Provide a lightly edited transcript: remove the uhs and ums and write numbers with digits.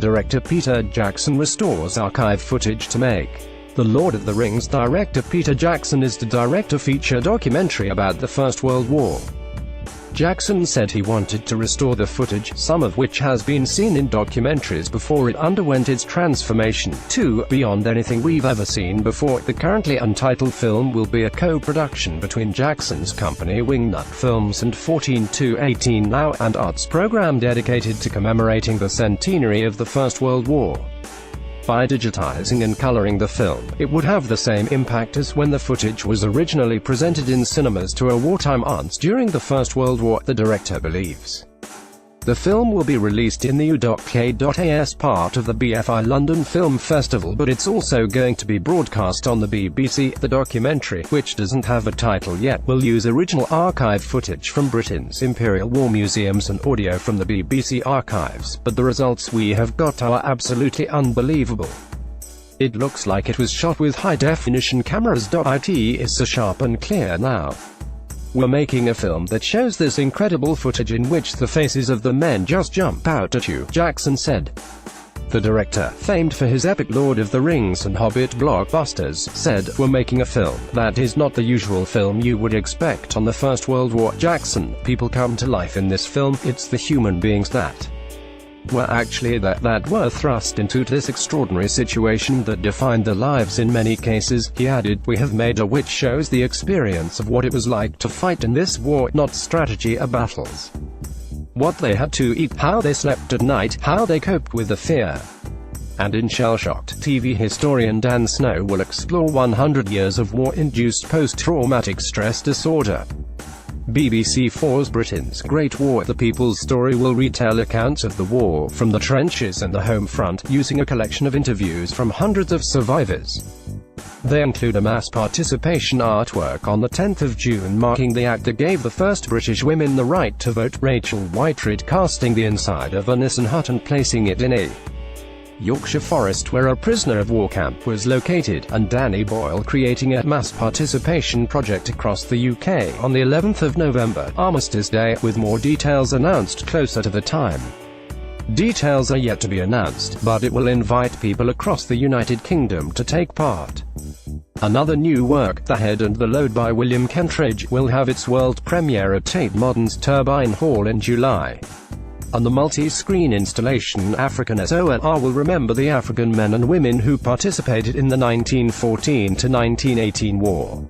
director Peter Jackson restores archive footage to make The Lord of the Rings. Director Peter Jackson is to direct a feature documentary about the First World War. Jackson said he wanted to restore the footage, some of which has been seen in documentaries before it underwent its transformation to beyond anything we've ever seen before. The currently untitled film will be a co-production between Jackson's company Wingnut Films and 14-18 Now, and arts program dedicated to commemorating the centenary of the First World War. By digitizing and coloring the film, it would have the same impact as when the footage was originally presented in cinemas to a wartime audience during the First World War, the director believes. The film will be released in the UK as part of the BFI London Film Festival, but it's also going to be broadcast on the BBC. The documentary, which doesn't have a title yet, will use original archive footage from Britain's Imperial War Museums and audio from the BBC archives, but the results we have got are absolutely unbelievable. It looks like it was shot with high-definition cameras. It is so sharp and clear now. We're making a film that shows this incredible footage in which the faces of the men just jump out at you, Jackson said. The director, famed for his epic Lord of the Rings and Hobbit blockbusters, said, "We're making a film that is not the usual film you would expect on the First World War." Jackson, "People come to life in this film. It's the human beings that were actually that were thrust into this extraordinary situation that defined their lives in many cases." He added, "We have made a which shows the experience of what it was like to fight in this war, not strategy of battles. What they had to eat, how they slept at night, how they coped with the fear." And in Shell-Shocked, TV historian Dan Snow will explore 100 years of war-induced post-traumatic stress disorder. BBC4's Britain's Great War: The People's Story will retell accounts of the war from the trenches and the home front, using a collection of interviews from hundreds of survivors. They include a mass participation artwork on the 10th of June marking the act that gave the first British women the right to vote, Rachel Whiteread casting the inside of a Nissen hut and placing it in a Yorkshire forest where a prisoner of war camp was located, and Danny Boyle creating a mass participation project across the UK on the 11th of November, Armistice Day, with more details announced closer to the time. Details are yet to be announced, but it will invite people across the United Kingdom to take part. Another new work, The Head and the Load by William Kentridge, will have its world premiere at Tate Modern's Turbine Hall in July. And the multi-screen installation African SONR will remember the African men and women who participated in the 1914 to 1918 war.